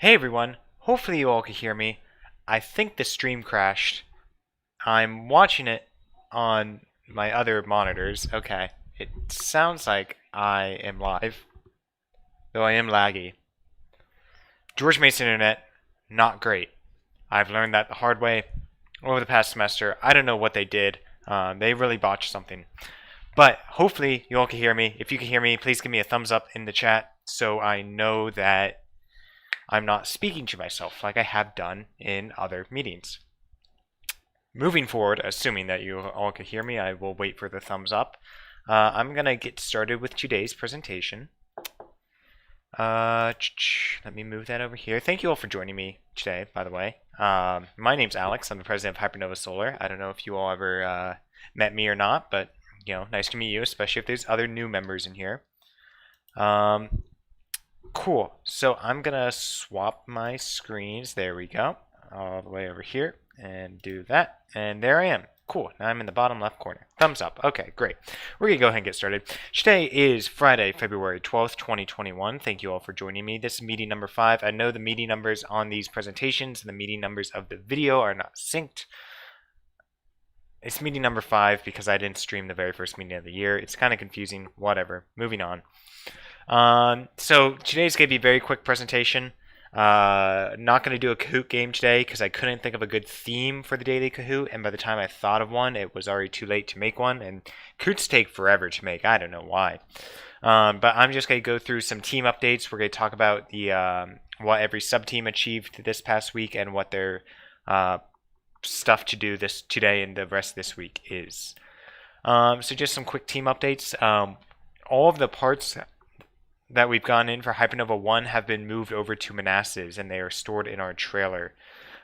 Hey everyone, hopefully you all can hear me. I think the stream crashed. I'm watching it on my other monitors. Okay, it sounds like I am live, though I am laggy. George Mason Internet, not great. I've learned that the hard way over the past semester. I don't know what they did. They really botched something. But hopefully you all can hear me. If you can hear me, please give me a thumbs up in the chat so I know that I'm not speaking to myself like I have done in other meetings. Moving forward, assuming that you all can hear me, I will wait for the thumbs up. I'm going to get started with today's presentation. Let me move that over here. Thank you all for joining me today, by the way. My name's Alex. I'm the president of Hypernova Solar. I don't know if you all ever met me or not, but nice to meet you, especially if there's other new members in here. Cool. So I'm going to swap my screens. There we go. All the way over here and do that. And there I am. Cool. Now I'm in the bottom left corner. Thumbs up. Okay, great. We're going to go ahead and get started. Today is Friday, February 12th, 2021. Thank you all for joining me. This is meeting number 5. I know the meeting numbers on these presentations and the meeting numbers of the video are not synced. It's meeting number 5 because I didn't stream the very first meeting of the year. It's kind of confusing. Whatever. Moving on. So today's going to be a very quick presentation. Not going to do a Kahoot game today because I couldn't think of a good theme for the daily Kahoot, and by the time I thought of one, it was already too late to make one, and Kahoots take forever to make. I don't know why. But I'm just going to go through some team updates. We're going to talk about the what every sub-team achieved this past week and what their stuff to do this today and the rest of this week is. So just some quick team updates. All of the parts that we've gone in for Hypernova 1 have been moved over to Manassas, and they are stored in our trailer.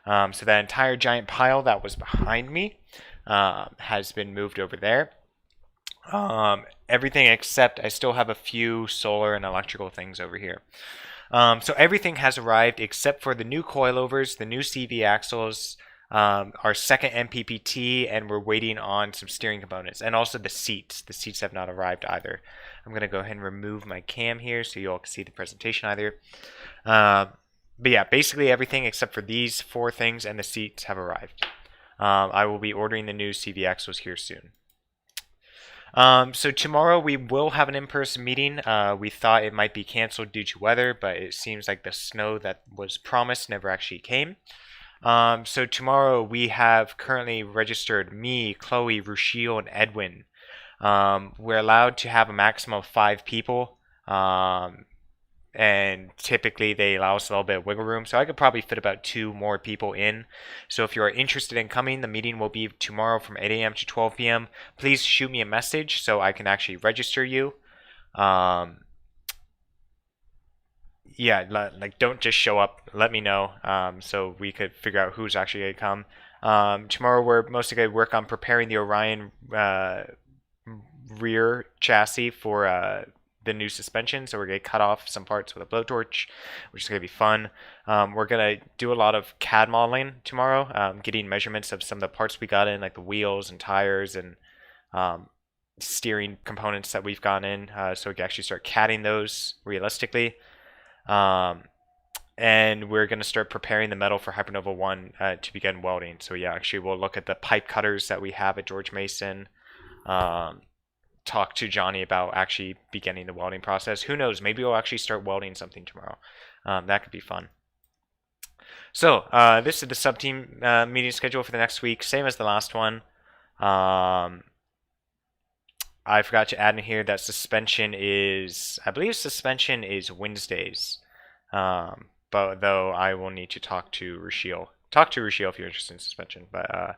So that entire giant pile that was behind me has been moved over there. Everything except I still have a few solar and electrical things over here. So everything has arrived except for the new coilovers, the new CV axles, our second MPPT, and we're waiting on some steering components, and also the seats. The seats have not arrived either. I'm going to go ahead and remove my cam here so you all can see the presentation either. But yeah, basically everything except for these 4 things and the seats have arrived. I will be ordering the new CV axles here soon. So tomorrow we will have an in-person meeting. We thought it might be canceled due to weather, but it seems like the snow that was promised never actually came. So tomorrow we have currently registered me, Chloe, Rushil, and Edwin. We're allowed to have a maximum of 5 people, and typically they allow us a little bit of wiggle room, so I could probably fit about 2 more people in. So if you are interested in coming, the meeting will be tomorrow from 8 a.m. to 12 p.m. Please shoot me a message so I can actually register you. Yeah, like don't just show up. Let me know so we could figure out who's actually going to come. Tomorrow we're mostly going to work on preparing the Orion rear chassis for the new suspension. So we're going to cut off some parts with a blowtorch, which is going to be fun. We're going to do a lot of CAD modeling tomorrow, getting measurements of some of the parts we got in, like the wheels and tires and steering components that we've gone in, so we can actually start CADing those realistically. And we're going to start preparing the metal for Hypernova 1 to begin welding. So yeah, actually we'll look at the pipe cutters that we have at George Mason, talk to Johnny about actually beginning the welding process. Who knows, maybe we'll actually start welding something tomorrow. That could be fun. So this is the sub-team meeting schedule for the next week, same as the last one. I forgot to add in here that suspension is, I believe suspension is Wednesdays. But though I will need to talk to Rushil. Talk to Rushil if you're interested in suspension, but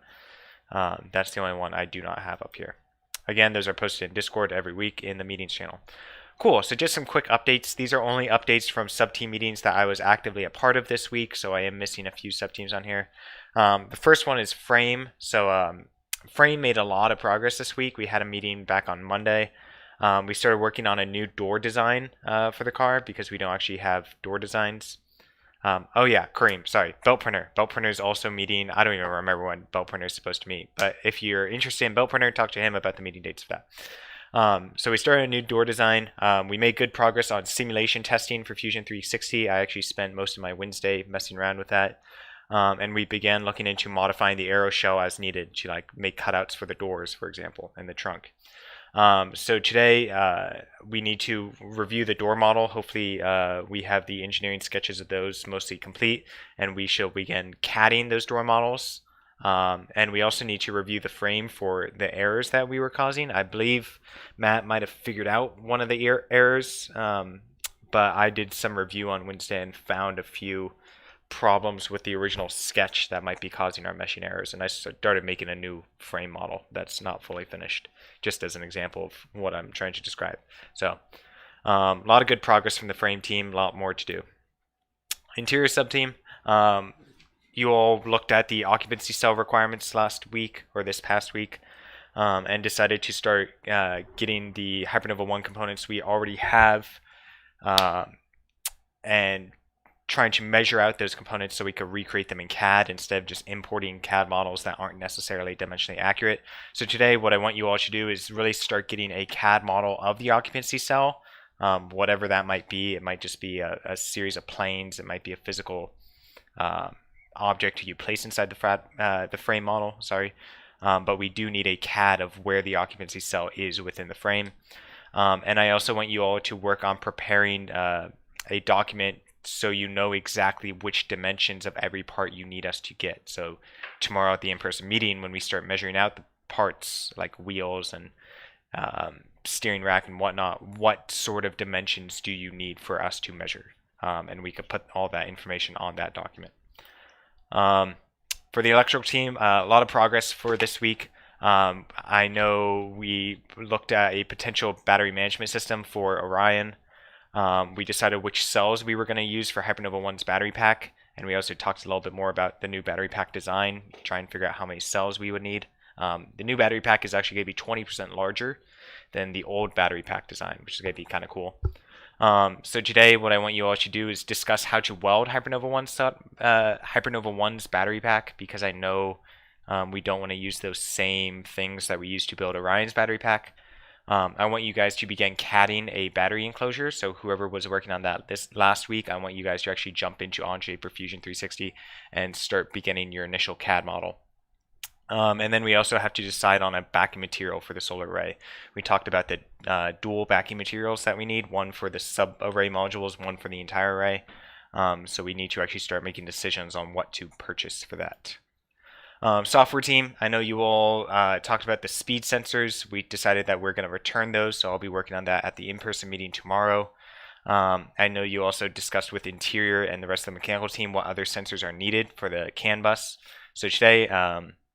that's the only one I do not have up here. Again, those are posted in Discord every week in the meetings channel. Cool, so just some quick updates. These are only updates from sub-team meetings that I was actively a part of this week, so I am missing a few sub-teams on here. The first one is Frame. So Frame made a lot of progress this week. We had a meeting back on Monday. We started working on a new door design for the car because we don't actually have door designs. Oh yeah, Kareem, sorry, Belt Printer. Belt Printer is also meeting. I don't even remember when Belt Printer is supposed to meet, but if you're interested in Belt Printer, talk to him about the meeting dates for that. So we started a new door design. We made good progress on simulation testing for Fusion 360. I actually spent most of my Wednesday messing around with that. And we began looking into modifying the aero shell as needed to like make cutouts for the doors, for example, and the trunk. So today we need to review the door model. Hopefully we have the engineering sketches of those mostly complete, and we shall begin CADing those door models. And we also need to review the frame for the errors that we were causing. I believe Matt might have figured out one of the errors, but I did some review on Wednesday and found a few problems with the original sketch that might be causing our meshing errors, and I started making a new frame model that's not fully finished, just as an example of what I'm trying to describe. So a lot of good progress from the frame team, a lot more to do. Interior subteam, you all looked at the occupancy cell requirements last week or this past week, and decided to start getting the Hypernova 1 components we already have, and trying to measure out those components so we could recreate them in CAD instead of just importing CAD models that aren't necessarily dimensionally accurate. So today what I want you all to do is really start getting a CAD model of the occupancy cell, whatever that might be. It might just be a series of planes. It might be a physical object you place inside the frame model, sorry. But we do need a CAD of where the occupancy cell is within the frame. And I also want you all to work on preparing a document so you know exactly which dimensions of every part you need us to get. So tomorrow at the in-person meeting, when we start measuring out the parts like wheels and steering rack and whatnot, what sort of dimensions do you need for us to measure? And we could put all that information on that document. For the electrical team, a lot of progress for this week. I know we looked at a potential battery management system for Orion. We decided which cells we were going to use for Hypernova 1's battery pack, and we also talked a little bit more about the new battery pack design, try and figure out how many cells we would need. The new battery pack is actually going to be 20% larger than the old battery pack design, which is going to be kind of cool. So today what I want you all to do is discuss how to weld Hypernova 1's battery pack, because I know we don't want to use those same things that we used to build Orion's battery pack. I want you guys to begin CADing a battery enclosure. So whoever was working on that this last week, I want you guys to actually jump into Onshape or Fusion 360 and start beginning your initial CAD model. And then we also have to decide on a backing material for the solar array. We talked about the dual backing materials that we need, one for the sub-array modules, one for the entire array. So we need to actually start making decisions on what to purchase for that. Software team, I know you all talked about the speed sensors. We decided that we're going to return those, so I'll be working on that at the in-person meeting tomorrow. I know you also discussed with interior and the rest of the mechanical team what other sensors are needed for the CAN bus. So today,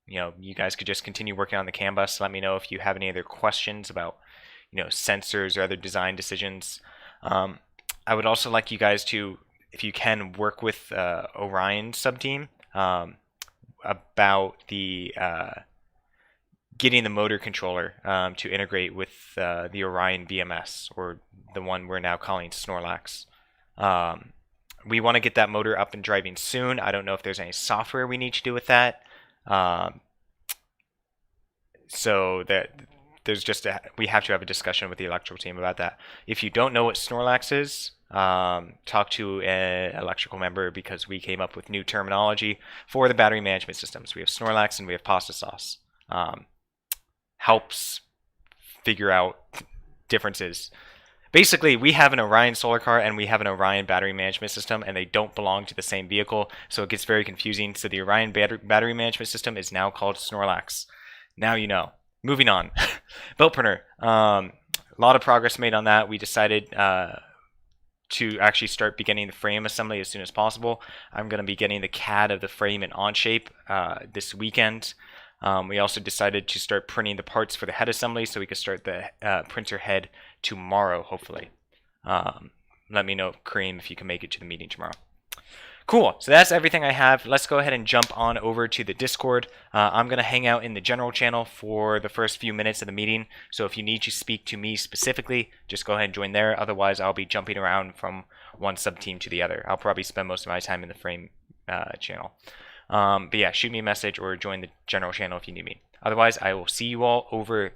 you guys could just continue working on the CAN bus. Let me know if you have any other questions about, sensors or other design decisions. I would also like you guys to, if you can, work with Orion subteam about the getting the motor controller to integrate with the Orion BMS, or the one we're now calling Snorlax. We want to get that motor up and driving soon. I don't know if there's any software we need to do with that. So that there's just we have to have a discussion with the electrical team about that. If you don't know what Snorlax is, talk to an electrical member, because we came up with new terminology for the battery management systems. We have Snorlax and we have pasta sauce. Helps figure out differences. Basically, we have an Orion solar car and we have an Orion battery management system, and they don't belong to the same vehicle, so it gets very confusing. So the Orion battery management system is now called Snorlax. Now you know. Moving on. Builtprinter. A lot of progress made on that. We decided to actually start beginning the frame assembly as soon as possible. I'm going to be getting the CAD of the frame in Onshape this weekend. We also decided to start printing the parts for the head assembly, so we could start the printer head tomorrow, hopefully. Let me know, Kareem, if you can make it to the meeting tomorrow. Cool, so that's everything I have. Let's go ahead and jump on over to the Discord. I'm going to hang out in the general channel for the first few minutes of the meeting, so if you need to speak to me specifically, just go ahead and join there. Otherwise, I'll be jumping around from one sub-team to the other. I'll probably spend most of my time in the frame channel. But yeah, shoot me a message or join the general channel if you need me. Otherwise, I will see you all over